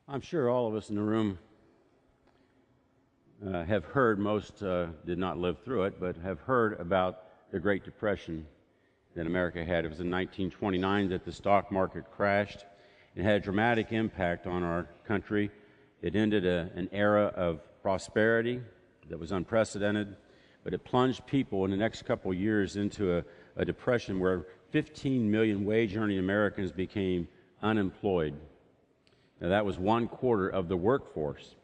I'm sure all of us in the room have heard, most did not live through it, but have heard about the Great Depression that America had. It was in 1929 that the stock market crashed. It had a dramatic impact on our country. It ended an era of prosperity that was unprecedented, but it plunged people in the next couple of years into a depression where 15 million wage-earning Americans became unemployed. Now, that was 1/4 of the workforce.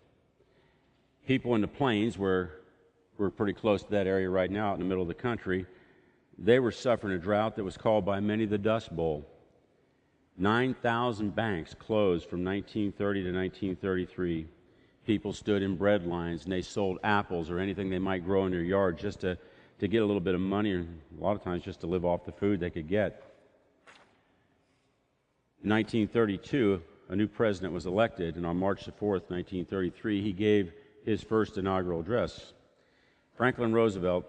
People in the plains, we're pretty close to that area right now, out in the middle of the country, they were suffering a drought that was called by many the Dust Bowl. 9,000 banks closed from 1930 to 1933. People stood in bread lines, and they sold apples or anything they might grow in their yard just to get a little bit of money, and a lot of times just to live off the food they could get. In 1932, a new president was elected, and on March the 4th, 1933, he gave his first inaugural address. Franklin Roosevelt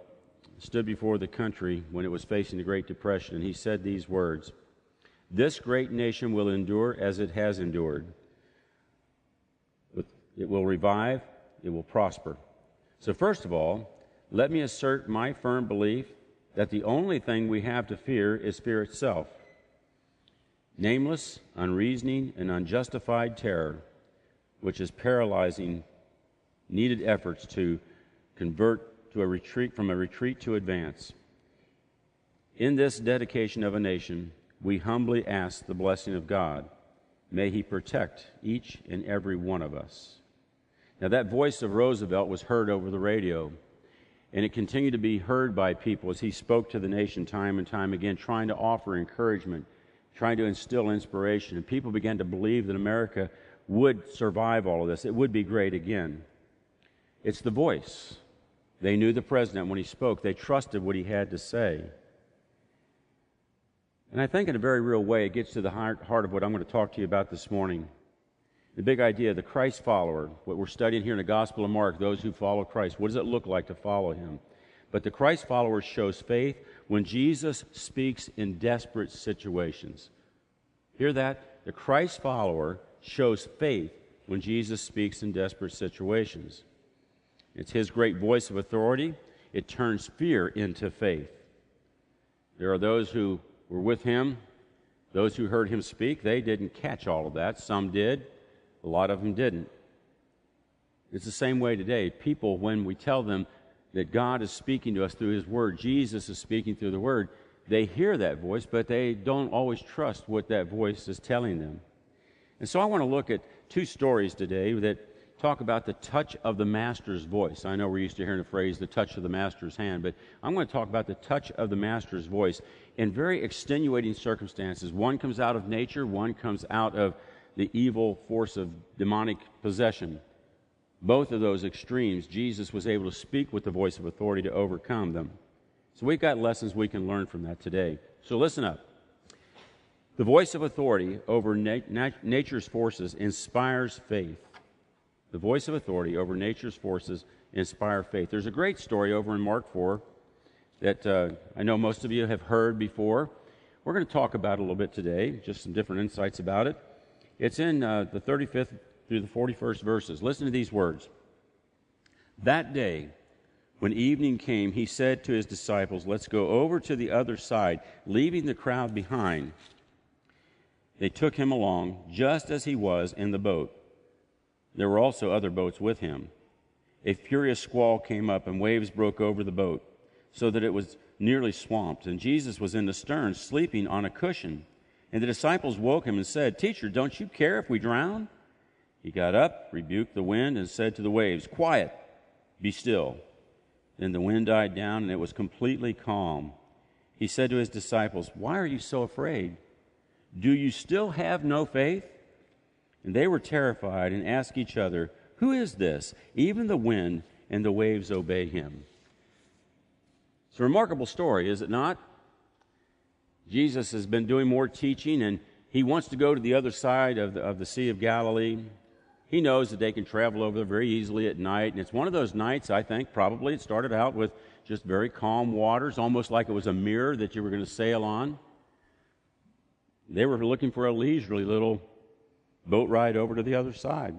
stood before the country when it was facing the Great Depression, and he said these words: "This great nation will endure as it has endured. It will revive, it will prosper." So first of all, let me assert my firm belief that the only thing we have to fear is fear itself. Nameless, unreasoning, and unjustified terror, which is paralyzing needed efforts to convert to a retreat, from a retreat to advance. In this dedication of a nation, we humbly ask the blessing of God. May He protect each and every one of us. Now, that voice of Roosevelt was heard over the radio, and it continued to be heard by people as he spoke to the nation time and time again, trying to offer encouragement, trying to instill inspiration, and people began to believe that America would survive all of this. It would be great again. It's the voice. They knew the president when he spoke. They trusted what he had to say. And I think in a very real way, it gets to the heart of what I'm going to talk to you about this morning. The big idea, the Christ follower, what we're studying here in the Gospel of Mark, those who follow Christ. What does it look like to follow Him? But the Christ follower shows faith when Jesus speaks in desperate situations. Hear that? The Christ follower shows faith when Jesus speaks in desperate situations. It's His great voice of authority. It turns fear into faith. There are those who were with Him, those who heard Him speak. They didn't catch all of that. Some did. A lot of them didn't. It's the same way today. People, when we tell them that God is speaking to us through His Word, Jesus is speaking through the Word, they hear that voice, but they don't always trust what that voice is telling them. And so I want to look at two stories today that talk about the touch of the Master's voice. I know we're used to hearing the phrase, the touch of the Master's hand, but I'm going to talk about the touch of the Master's voice in very extenuating circumstances. One comes out of nature, one comes out of the evil force of demonic possession. Both of those extremes, Jesus was able to speak with the voice of authority to overcome them. So we've got lessons we can learn from that today. So listen up. The voice of authority over nature's forces inspires faith. The voice of authority over nature's forces inspire faith. There's a great story over in Mark 4 that I know most of you have heard before. We're going to talk about it a little bit today, just some different insights about it. It's in the 35th through the 41st verses. Listen to these words. That day, when evening came, He said to His disciples, "Let's go over to the other side," leaving the crowd behind. They took Him along, just as He was in the boat. There were also other boats with Him. A furious squall came up, and waves broke over the boat, so that it was nearly swamped. And Jesus was in the stern, sleeping on a cushion. And the disciples woke Him and said, "Teacher, don't you care if we drown?" He got up, rebuked the wind, and said to the waves, "Quiet, be still." Then the wind died down, and it was completely calm. He said to His disciples, "Why are you so afraid? Do you still have no faith?" And they were terrified and asked each other, "Who is this? Even the wind and the waves obey Him." It's a remarkable story, is it not? Jesus has been doing more teaching, and He wants to go to the other side of the Sea of Galilee. He knows that they can travel over there very easily at night, and it's one of those nights, I think, probably it started out with just very calm waters, almost like it was a mirror that you were going to sail on. They were looking for a leisurely little boat ride over to the other side.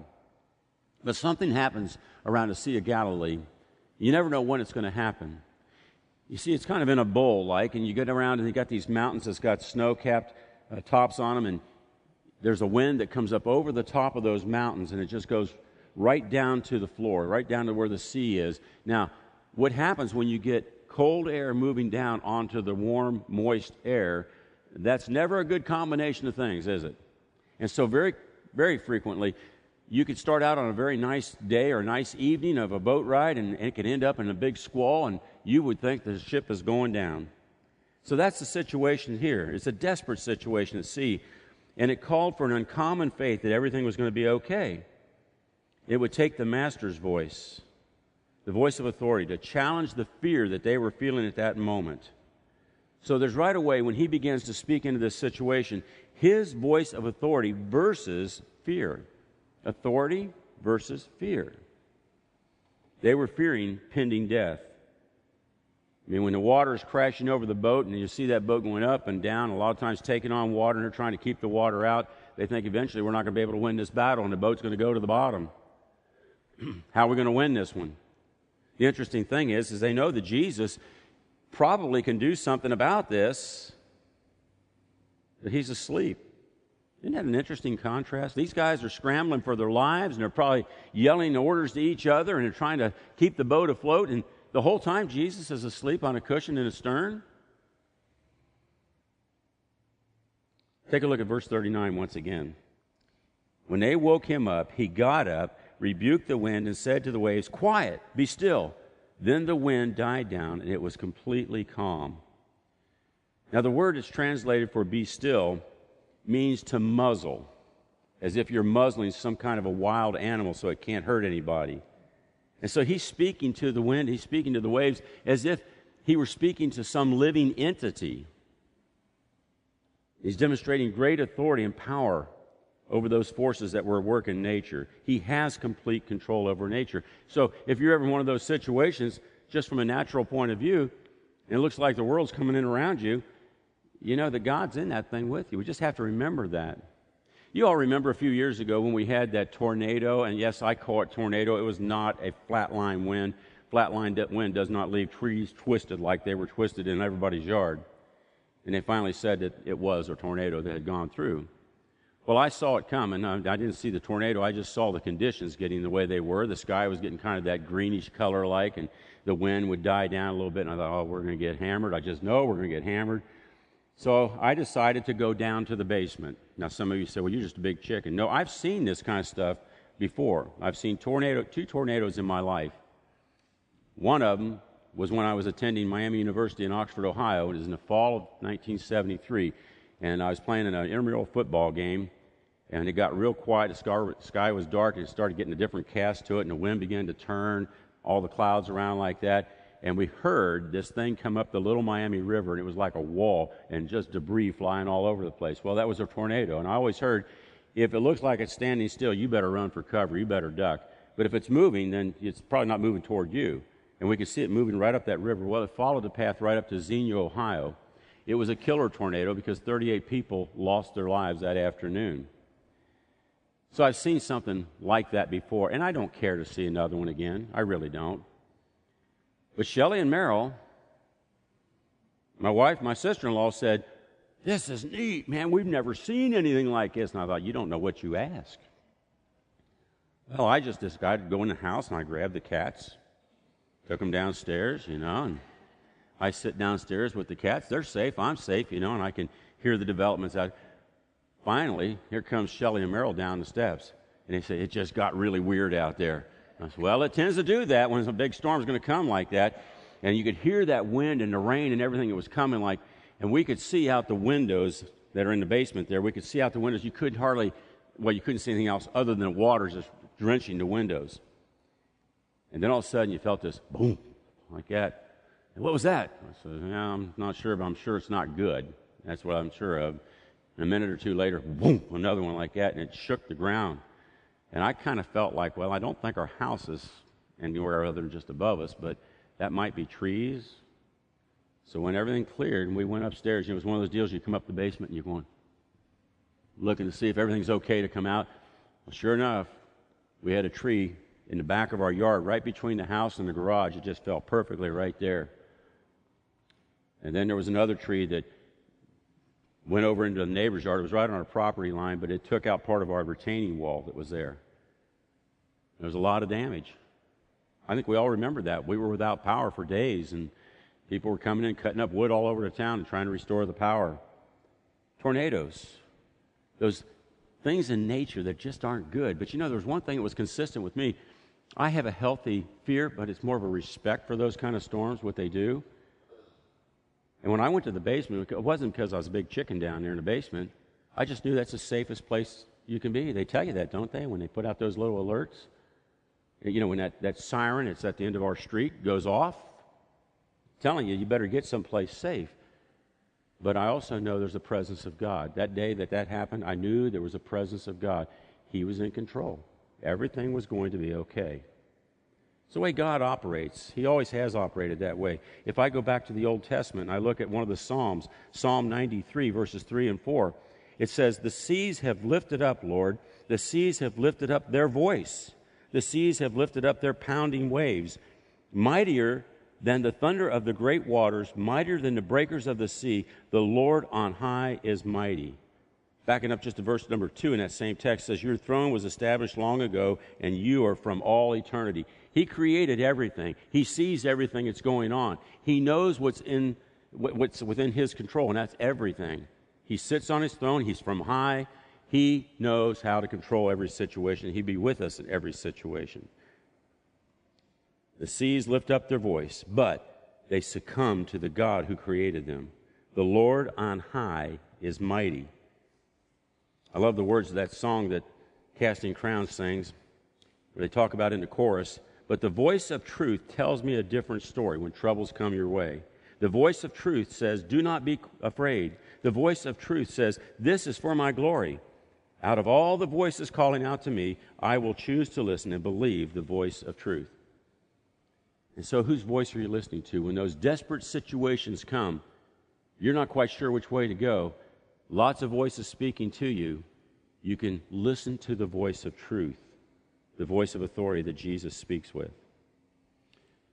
But something happens around the Sea of Galilee. You never know when it's going to happen. You see, it's kind of in a bowl like, and you get around and you got these mountains that's got snow-capped tops on them, and there's a wind that comes up over the top of those mountains, and it just goes right down to the floor, right down to where the sea is. Now, what happens when you get cold air moving down onto the warm, moist air, that's never a good combination of things, is it? And so very, very frequently, you could start out on a very nice day or a nice evening of a boat ride, and it could end up in a big squall, and you would think the ship is going down. So that's the situation here. It's a desperate situation at sea, and it called for an uncommon faith that everything was going to be okay. It would take the master's voice, the voice of authority, to challenge the fear that they were feeling at that moment. So there's right away, when he begins to speak into this situation, his voice of authority versus fear. Authority versus fear. They were fearing pending death. I mean, when the water is crashing over the boat and you see that boat going up and down, a lot of times taking on water, and they're trying to keep the water out, they think eventually we're not going to be able to win this battle and the boat's going to go to the bottom. How are we going to win this one? The interesting thing is they know that Jesus probably can do something about this, but he's asleep. Isn't that an interesting contrast? These guys are scrambling for their lives, and they're probably yelling orders to each other, and they're trying to keep the boat afloat, and the whole time Jesus is asleep on a cushion in the stern. Take a look at verse 39 once again. When they woke him up, he got up, rebuked the wind, and said to the waves, "Quiet, be still." Then the wind died down, and it was completely calm. Now, the word that's translated for "be still" means to muzzle, as if you're muzzling some kind of a wild animal so it can't hurt anybody. And so he's speaking to the wind, he's speaking to the waves, as if he were speaking to some living entity. He's demonstrating great authority and power over those forces that were at work in nature. He has complete control over nature. So if you're ever in one of those situations, just from a natural point of view, and it looks like the world's coming in around you, you know that God's in that thing with you. We just have to remember that. You all remember a few years ago when we had that tornado, and yes, I call it tornado. It was not a flatline wind. Flatline wind does not leave trees twisted like they were twisted in everybody's yard. And they finally said that it was a tornado that had gone through. Well, I saw it coming. I didn't see the tornado. I just saw the conditions getting the way they were. The sky was getting kind of that greenish color like, and the wind would die down a little bit. And I thought, oh, we're going to get hammered. I just know we're going to get hammered. So I decided to go down to the basement. Now, some of you say, well, you're just a big chicken. No, I've seen this kind of stuff before. I've seen two tornadoes in my life. One of them was when I was attending Miami University in Oxford, Ohio. It was in the fall of 1973. And I was playing in an intramural football game, and it got real quiet. The sky was dark, and it started getting a different cast to it, and the wind began to turn, all the clouds around like that. And we heard this thing come up the Little Miami River, and it was like a wall and just debris flying all over the place. Well, that was a tornado. And I always heard, if it looks like it's standing still, you better run for cover. You better duck. But if it's moving, then it's probably not moving toward you. And we could see it moving right up that river. Well, it followed the path right up to Xenia, Ohio. It was a killer tornado because 38 people lost their lives that afternoon. So I've seen something like that before, and I don't care to see another one again. I really don't. But Shelley and Merrill, my wife, my sister-in-law, said, "This is neat, man. We've never seen anything like this." And I thought, you don't know what you ask. Well, I just decided to go in the house, and I grabbed the cats, took them downstairs, and I sit downstairs with the cats. They're safe. I'm safe, and I can hear the developments out. Finally, here comes Shelley and Merrill down the steps, and they say, "It just got really weird out there." I said, well, it tends to do that when a big storm's going to come like that. And you could hear that wind and the rain and everything that was coming like, and we could see out the windows that are in the basement there. We could see out the windows. You couldn't see anything else other than the water just drenching the windows. And then all of a sudden you felt this boom, like that. And what was that? I said, I'm not sure, but I'm sure it's not good. That's what I'm sure of. And a minute or two later, boom, another one like that, and it shook the ground. And I kind of felt like, well, I don't think our house is anywhere other than just above us, but that might be trees. So when everything cleared and we went upstairs, it was one of those deals, you come up the basement and you're going, looking to see if everything's okay to come out. Well, sure enough, we had a tree in the back of our yard, right between the house and the garage. It just fell perfectly right there. And then there was another tree that went over into the neighbor's yard. It was right on our property line, but it took out part of our retaining wall that was there. There was a lot of damage. I think we all remember that. We were without power for days, and people were coming in, cutting up wood all over the town and trying to restore the power. Tornadoes. Those things in nature that just aren't good. But there was one thing that was consistent with me. I have a healthy fear, but it's more of a respect for those kind of storms, what they do. And when I went to the basement, it wasn't because I was a big chicken down there in the basement. I just knew that's the safest place you can be. They tell you that, don't they, when they put out those little alerts? When that siren, it's at the end of our street, goes off, telling you better get someplace safe. But I also know there's a presence of God. That day that happened, I knew there was a presence of God. He was in control. Everything was going to be okay. It's the way God operates. He always has operated that way. If I go back to the Old Testament and I look at one of the Psalms, Psalm 93, verses 3 and 4, it says, "The seas have lifted up, Lord. The seas have lifted up their voice. The seas have lifted up their pounding waves. Mightier than the thunder of the great waters, mightier than the breakers of the sea, the Lord on high is mighty." Backing up just to verse number 2 in that same text says, "Your throne was established long ago, and you are from all eternity." He created everything. He sees everything that's going on. He knows what's within his control, and that's everything. He sits on his throne. He's from high. He knows how to control every situation. He'd be with us in every situation. The seas lift up their voice, but they succumb to the God who created them. The Lord on high is mighty. I love the words of that song that Casting Crowns sings, where they talk about in the chorus, "But the voice of truth tells me a different story when troubles come your way. The voice of truth says, 'Do not be afraid.' The voice of truth says, 'This is for my glory.' Out of all the voices calling out to me, I will choose to listen and believe the voice of truth." And so whose voice are you listening to? When those desperate situations come, you're not quite sure which way to go, lots of voices speaking to you, you can listen to the voice of truth, the voice of authority that Jesus speaks with.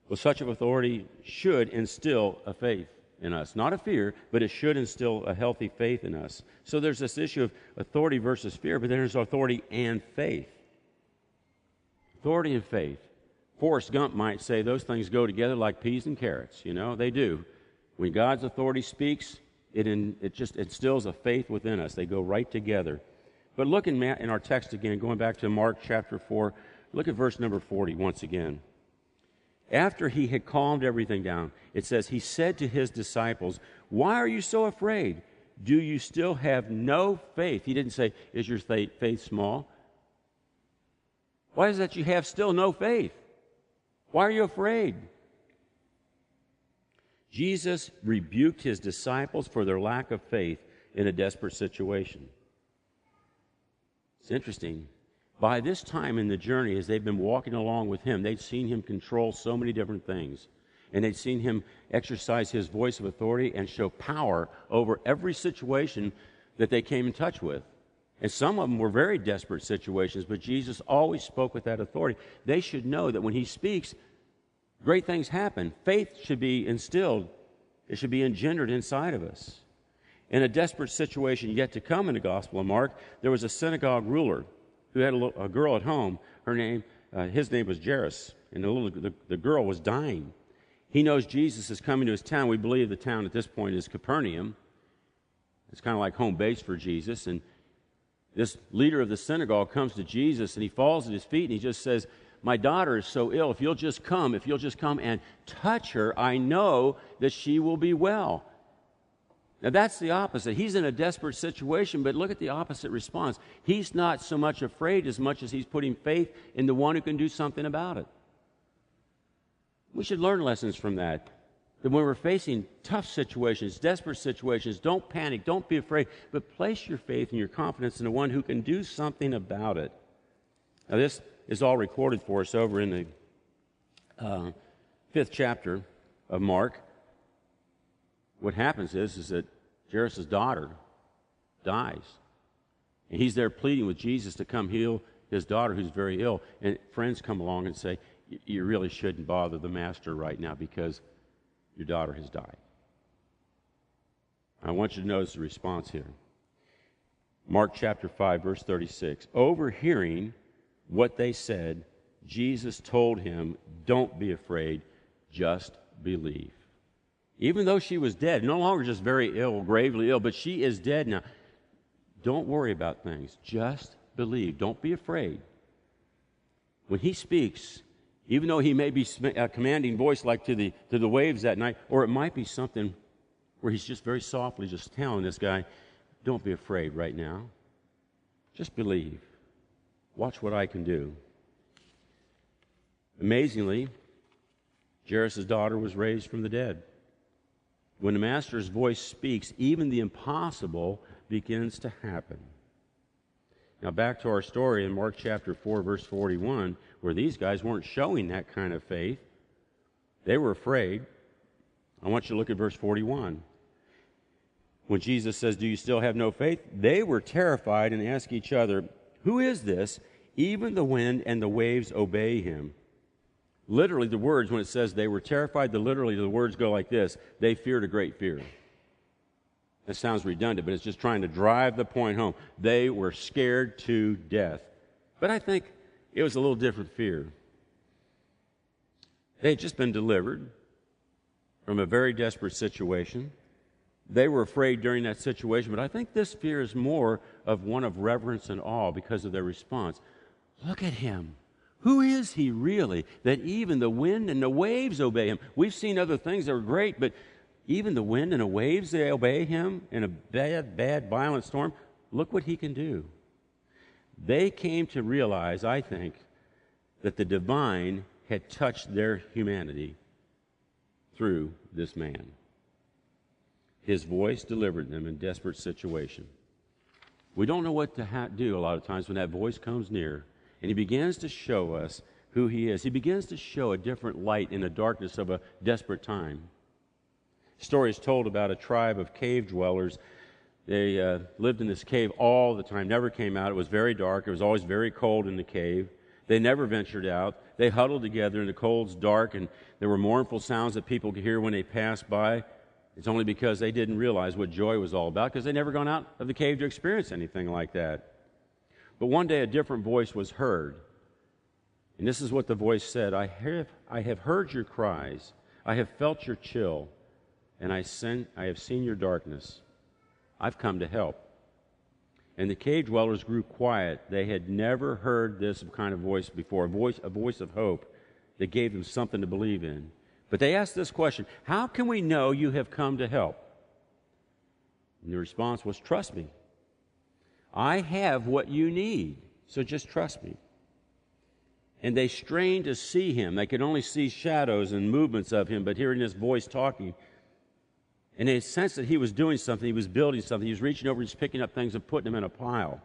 Well, such an authority should instill a faith in us. Not a fear, but it should instill a healthy faith in us. So there's this issue of authority versus fear, but then there's authority and faith. Authority and faith. Forrest Gump might say those things go together like peas and carrots. They do. When God's authority speaks, it just instills a faith within us. They go right together. But look in our text again, going back to Mark chapter 4, look at verse number 40 once again. After he had calmed everything down, it says, he said to his disciples, "Why are you so afraid? Do you still have no faith?" He didn't say, "Is your faith small?" Why is it that you have still no faith? Why are you afraid? Jesus rebuked his disciples for their lack of faith in a desperate situation. It's interesting. By this time in the journey, as they've been walking along with him, they'd seen him control so many different things. And they'd seen him exercise his voice of authority and show power over every situation that they came in touch with. And some of them were very desperate situations, but Jesus always spoke with that authority. They should know that when he speaks, great things happen. Faith should be instilled. It should be engendered inside of us. In a desperate situation yet to come in the Gospel of Mark, there was a synagogue ruler who had a girl at home. His name was Jairus, and the girl was dying. He knows Jesus is coming to his town. We believe the town at this point is Capernaum. It's kind of like home base for Jesus. And this leader of the synagogue comes to Jesus, and he falls at his feet, and he just says, "My daughter is so ill. If you'll just come and touch her, I know that she will be well." Now, that's the opposite. He's in a desperate situation, but look at the opposite response. He's not so much afraid as much as he's putting faith in the one who can do something about it. We should learn lessons from that. That when we're facing tough situations, desperate situations, don't panic, don't be afraid, but place your faith and your confidence in the one who can do something about it. Now, this is all recorded for us over in the 5th chapter of Mark. What happens is that Jairus' daughter dies. And he's there pleading with Jesus to come heal his daughter who's very ill, and friends come along and say, you really shouldn't bother the master right now because your daughter has died. I want you to notice the response here. Mark chapter 5, verse 36. Overhearing what they said, Jesus told him, don't be afraid, just believe. Even though she was dead, no longer just very ill, gravely ill, but she is dead now. Don't worry about things. Just believe. Don't be afraid. When he speaks, even though he may be a commanding voice like to the waves that night, or it might be something where he's just very softly just telling this guy, don't be afraid right now. Just believe. Watch what I can do. Amazingly, Jairus' daughter was raised from the dead. When the Master's voice speaks, even the impossible begins to happen. Now back to our story in Mark chapter 4, verse 41, where these guys weren't showing that kind of faith. They were afraid. I want you to look at verse 41. When Jesus says, do you still have no faith? They were terrified and asked each other, who is this? Even the wind and the waves obey him. Literally, the words, when it says they were terrified, literally the words go like this. They feared a great fear. That sounds redundant, but it's just trying to drive the point home. They were scared to death. But I think it was a little different fear. They had just been delivered from a very desperate situation. They were afraid during that situation, but I think this fear is more of one of reverence and awe because of their response. Look at him. Who is he really that even the wind and the waves obey him? We've seen other things that are great, but even the wind and the waves, they obey him in a bad, violent storm. Look what he can do. They came to realize, I think, that the divine had touched their humanity through this man. His voice delivered them in desperate situation. We don't know what to do a lot of times when that voice comes near, and he begins to show us who he is. He begins to show a different light in the darkness of a desperate time. Story is told about a tribe of cave dwellers. They lived in this cave all the time, never came out. It was very dark. It was always very cold in the cave. They never ventured out. They huddled together in the cold, dark, and there were mournful sounds that people could hear when they passed by. It's only because they didn't realize what joy was all about, because they'd never gone out of the cave to experience anything like that. But one day a different voice was heard. And this is what the voice said, I have heard your cries, I have felt your chill, and I have seen your darkness. I've come to help. And the cave dwellers grew quiet. They had never heard this kind of voice before, a voice of hope that gave them something to believe in. But they asked this question, how can we know you have come to help? And the response was, trust me. I have what you need, so just trust me. And they strained to see him. They could only see shadows and movements of him, but hearing his voice talking. And they sensed that he was doing something, he was building something, he was reaching over, he was picking up things and putting them in a pile.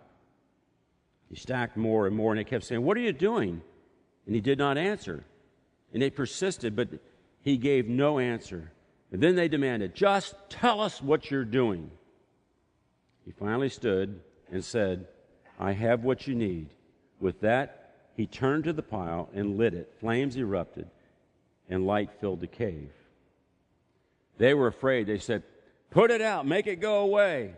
He stacked more and more, and they kept saying, what are you doing? And he did not answer. And they persisted, but he gave no answer. And then they demanded, just tell us what you're doing. He finally stood and said, I have what you need. With that, he turned to the pile and lit it. Flames erupted, and light filled the cave. They were afraid. They said, put it out, make it go away.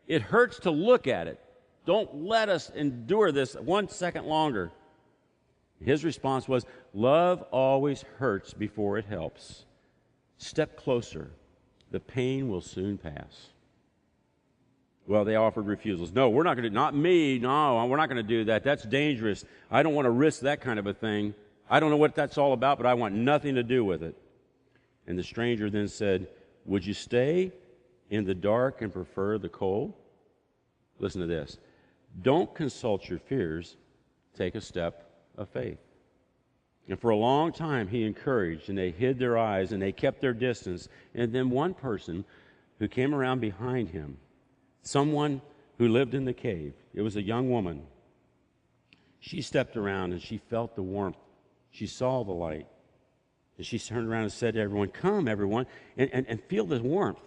It hurts to look at it. Don't let us endure this 1 second longer. His response was, love always hurts before it helps. Step closer. The pain will soon pass. Well, they offered refusals. No, we're not going to, not me. No, we're not going to do that. That's dangerous. I don't want to risk that kind of a thing. I don't know what that's all about, but I want nothing to do with it. And the stranger then said, would you stay in the dark and prefer the cold? Listen to this. Don't consult your fears. Take a step of faith. And for a long time he encouraged, and they hid their eyes, and they kept their distance. And then one person who came around behind him, someone who lived in the cave, it was a young woman. She stepped around and she felt the warmth. She saw the light. And she turned around and said to everyone, come everyone, and feel the warmth.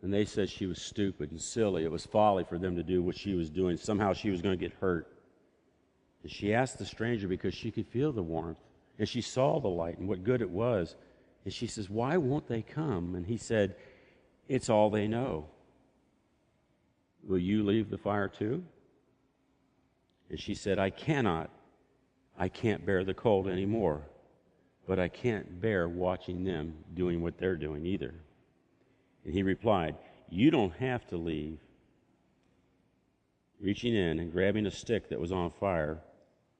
And they said she was stupid and silly. It was folly for them to do what she was doing. Somehow she was going to get hurt. And she asked the stranger because she could feel the warmth, and she saw the light and what good it was. And she says, why won't they come? And he said, it's all they know. Will you leave the fire too? And she said, I cannot. I can't bear the cold anymore. But I can't bear watching them doing what they're doing either. And he replied, you don't have to leave. Reaching in and grabbing a stick that was on fire,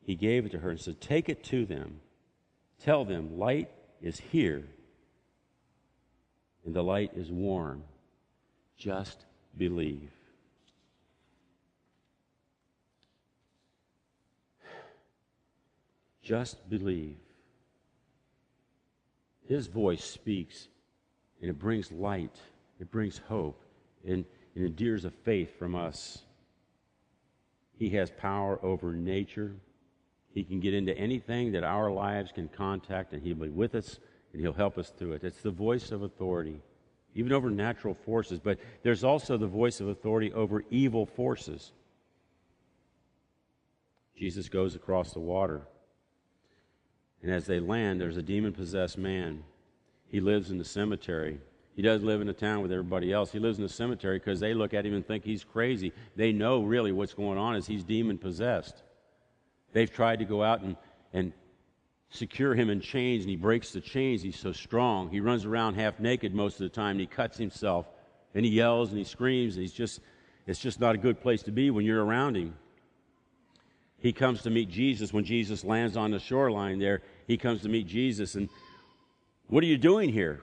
he gave it to her and said, take it to them. Tell them, light is here, and the light is warm. Just believe. Just believe. His voice speaks, and it brings light, it brings hope, and it endears a faith from us. He has power over nature. He can get into anything that our lives can contact, and he'll be with us, and he'll help us through it. It's the voice of authority, even over natural forces, but there's also the voice of authority over evil forces. Jesus goes across the water. And as they land, there's a demon-possessed man. He lives in the cemetery. He doesn't live in a town with everybody else. He lives in the cemetery because they look at him and think he's crazy. They know really what's going on is he's demon-possessed. They've tried to go out and secure him in chains, and he breaks the chains. He's so strong. He runs around half naked most of the time, and he cuts himself, and he yells and he screams. And it's just not a good place to be when you're around him. He comes to meet Jesus when Jesus lands on the shoreline there. He comes to meet Jesus, and what are you doing here?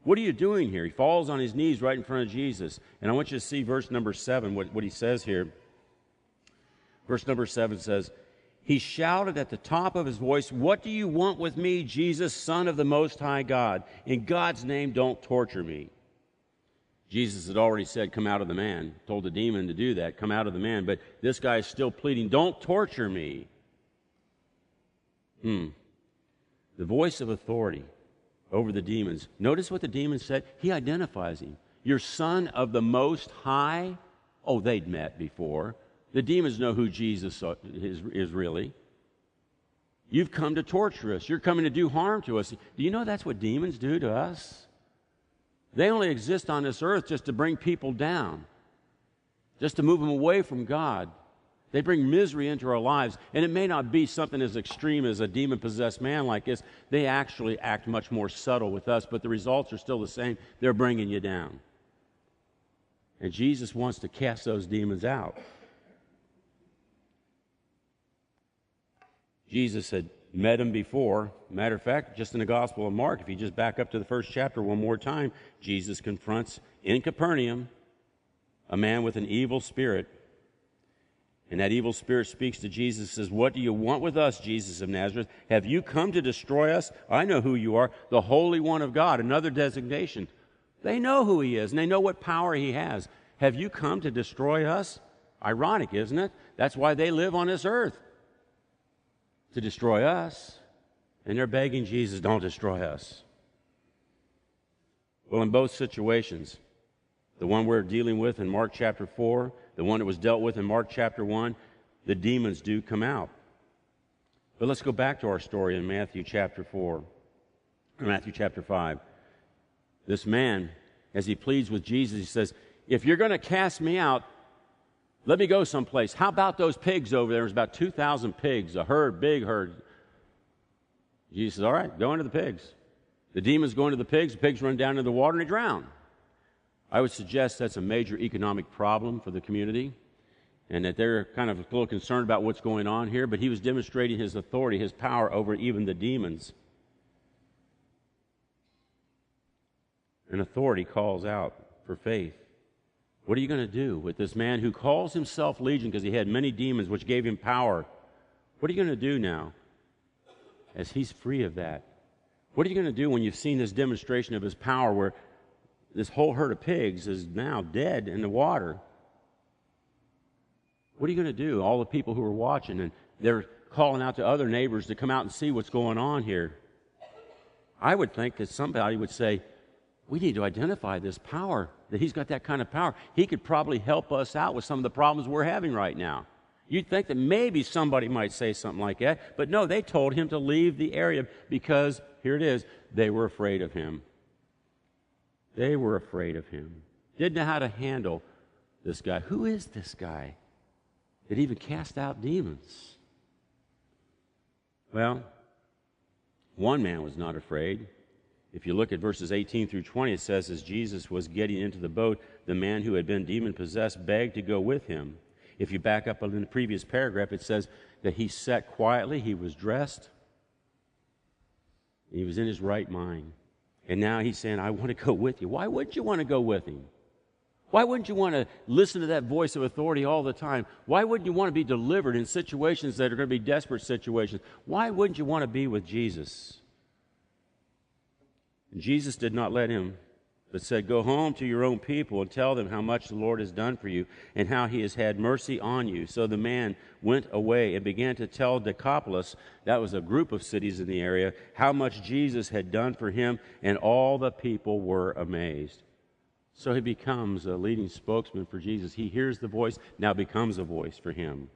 What are you doing here? He falls on his knees right in front of Jesus. And I want you to see verse number 7, what he says here. Verse number 7 says, he shouted at the top of his voice, what do you want with me, Jesus, Son of the Most High God? In God's name, don't torture me. Jesus had already said, come out of the man, told the demon to do that, come out of the man. But this guy is still pleading, don't torture me. The voice of authority over the demons. Notice what the demon said. He identifies him. You're Son of the Most High. Oh, they'd met before. The demons know who Jesus is really. You've come to torture us. You're coming to do harm to us. Do you know that's what demons do to us? They only exist on this earth just to bring people down, just to move them away from God. They bring misery into our lives, and it may not be something as extreme as a demon-possessed man like this. They actually act much more subtle with us, but the results are still the same. They're bringing you down. And Jesus wants to cast those demons out. Jesus had met him before. Matter of fact, just in the Gospel of Mark, if you just back up to the first chapter one more time, Jesus confronts in Capernaum a man with an evil spirit. And that evil spirit speaks to Jesus and says, what do you want with us, Jesus of Nazareth? Have you come to destroy us? I know who you are, the Holy One of God, another designation. They know who he is, and they know what power he has. Have you come to destroy us? Ironic, isn't it? That's why they live on this earth, to destroy us. And they're begging Jesus, don't destroy us. Well, in both situations, the one we're dealing with in Mark chapter 4, the one that was dealt with in Mark chapter 1, the demons do come out. But let's go back to our story in Matthew chapter 4, or Matthew chapter 5. This man, as he pleads with Jesus, he says, if you're going to cast me out, let me go someplace. How about those pigs over there? There's about 2,000 pigs, a herd, big herd. Jesus says, all right, go into the pigs. The demons go into the pigs run down into the water and they drown. I would suggest that's a major economic problem for the community and that they're kind of a little concerned about what's going on here, but he was demonstrating his authority, his power over even the demons. And authority calls out for faith. What are you going to do with this man who calls himself Legion because he had many demons which gave him power? What are you going to do now as he's free of that? What are you going to do when you've seen this demonstration of his power where this whole herd of pigs is now dead in the water? What are you going to do? All the people who are watching, and they're calling out to other neighbors to come out and see what's going on here. I would think that somebody would say, we need to identify this power, that he's got that kind of power. He could probably help us out with some of the problems we're having right now. You'd think that maybe somebody might say something like that, but no, they told him to leave the area because, here it is, they were afraid of him. They were afraid of him. Didn't know how to handle this guy. Who is this guy that even cast out demons? Well, one man was not afraid. If you look at verses 18 through 20, it says, as Jesus was getting into the boat, the man who had been demon-possessed begged to go with him. If you back up in the previous paragraph, it says that he sat quietly, he was dressed, he was in his right mind. And now he's saying, I want to go with you. Why wouldn't you want to go with him? Why wouldn't you want to listen to that voice of authority all the time? Why wouldn't you want to be delivered in situations that are going to be desperate situations? Why wouldn't you want to be with Jesus? And Jesus did not let him, but said, go home to your own people and tell them how much the Lord has done for you and how he has had mercy on you. So the man went away and began to tell Decapolis, that was a group of cities in the area, how much Jesus had done for him, and all the people were amazed. So he becomes a leading spokesman for Jesus. He hears the voice, now becomes a voice for him.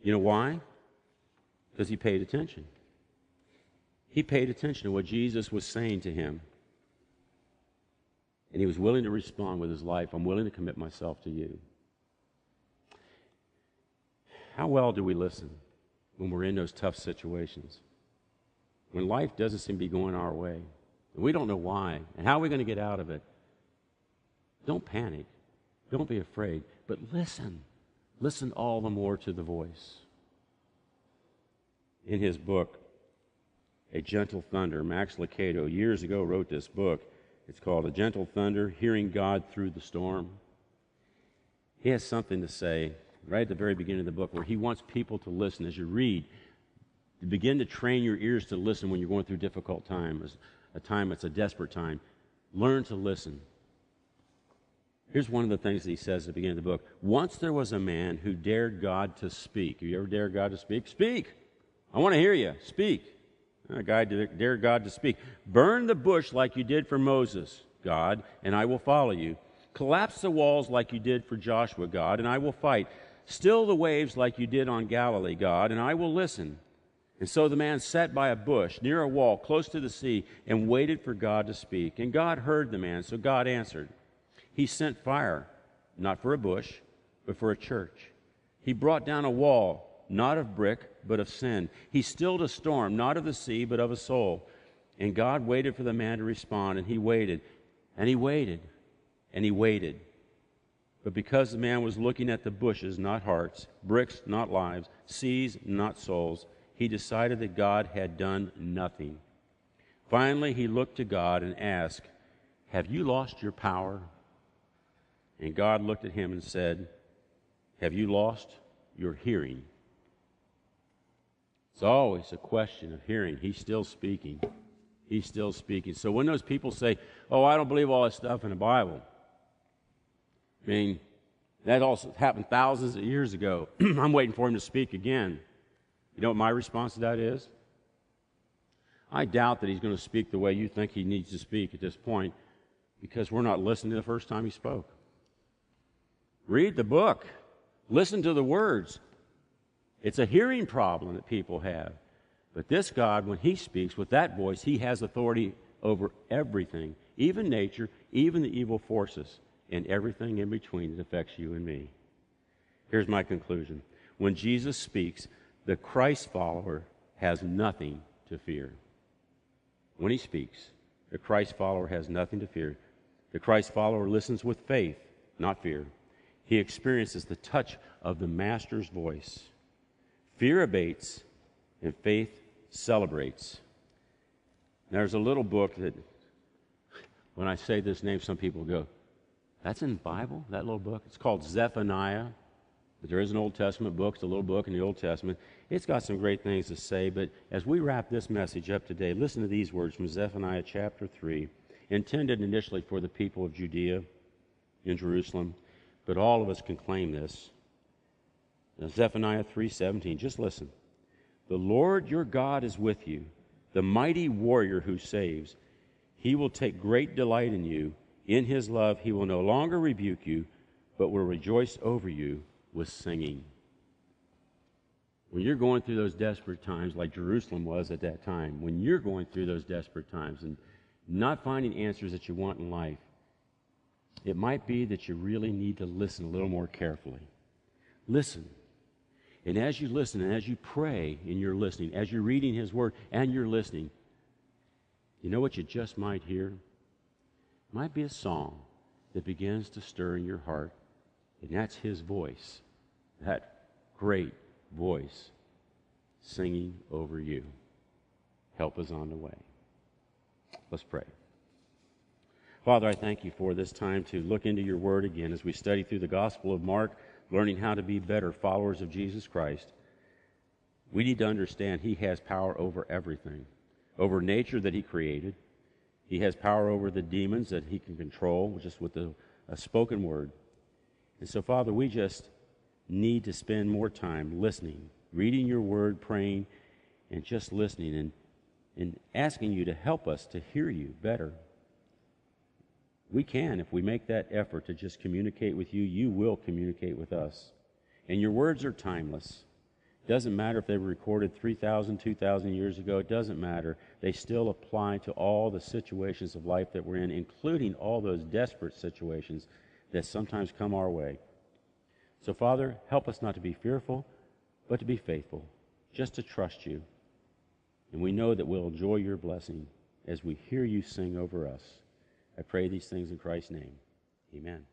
You know why? Because he paid attention. He paid attention to what Jesus was saying to him. And he was willing to respond with his life. I'm willing to commit myself to you. How well do we listen when we're in those tough situations? When life doesn't seem to be going our way, and we don't know why, and how are we going to get out of it? Don't panic. Don't be afraid. But listen. Listen all the more to the voice. In his book, A Gentle Thunder, Max Lucado years ago wrote this book. It's called A Gentle Thunder, Hearing God Through the Storm. He has something to say right at the very beginning of the book where he wants people to listen as you read, to begin to train your ears to listen when you're going through difficult times, a time that's a desperate time. Learn to listen. Here's one of the things that he says at the beginning of the book. Once there was a man who dared God to speak. Have you ever dared God to speak? Speak! I want to hear you. Speak. A guy dared God to speak. Burn the bush like you did for Moses, God, and I will follow you. Collapse the walls like you did for Joshua, God, and I will fight. Still the waves like you did on Galilee, God, and I will listen. And so the man sat by a bush near a wall close to the sea and waited for God to speak. And God heard the man, so God answered. He sent fire, not for a bush, but for a church. He brought down a wall, not of brick, but of sin. He stilled a storm, not of the sea, but of a soul. And God waited for the man to respond, and he waited, and he waited, and he waited. But because the man was looking at the bushes, not hearts, bricks, not lives, seas, not souls, he decided that God had done nothing. Finally, he looked to God and asked, have you lost your power? And God looked at him and said, have you lost your hearing? It's always a question of hearing. He's still speaking. He's still speaking. So when those people say, oh, I don't believe all that stuff in the Bible, I mean, that also happened thousands of years ago. I'm waiting for him to speak again. You know what my response to that is? I doubt that he's going to speak the way you think he needs to speak at this point because we're not listening the first time he spoke. Read the book. Listen to the words. It's a hearing problem that people have. But this God, when he speaks with that voice, he has authority over everything, even nature, even the evil forces, and everything in between that affects you and me. Here's my conclusion. When Jesus speaks, the Christ follower has nothing to fear. When he speaks, the Christ follower has nothing to fear. The Christ follower listens with faith, not fear. He experiences the touch of the Master's voice. Fear abates and faith celebrates. There's a little book that, when I say this name, some people go, that's in the Bible, that little book? It's called Zephaniah. But there is an Old Testament book. It's a little book in the Old Testament. It's got some great things to say, but as we wrap this message up today, listen to these words from Zephaniah chapter 3, intended initially for the people of Judea in Jerusalem, but all of us can claim this. Now, Zephaniah 3:17, just listen. The Lord your God is with you, the mighty warrior who saves. He will take great delight in you. In his love he will no longer rebuke you, but will rejoice over you with singing. When you're going through those desperate times, like Jerusalem was at that time, when you're going through those desperate times and not finding answers that you want in life, it might be that you really need to listen a little more carefully. Listen. And as you listen and as you pray in your listening, as you're reading His Word and you're listening, you know what you just might hear? It might be a song that begins to stir in your heart, and that's His voice, that great voice singing over you. Help is on the way. Let's pray. Father, I thank you for this time to look into your word again as we study through the Gospel of Mark, learning how to be better followers of Jesus Christ. We need to understand He has power over everything, over nature that He created. He has power over the demons that He can control just with a spoken word. And so, Father, we just need to spend more time listening, reading your word, praying, and just listening and asking you to help us to hear you better. We can, if we make that effort to just communicate with you, you will communicate with us. And your words are timeless. It doesn't matter if they were recorded 3,000, 2,000 years ago. It doesn't matter. They still apply to all the situations of life that we're in, including all those desperate situations that sometimes come our way. So, Father, help us not to be fearful, but to be faithful, just to trust you. And we know that we'll enjoy your blessing as we hear you sing over us. I pray these things in Christ's name. Amen.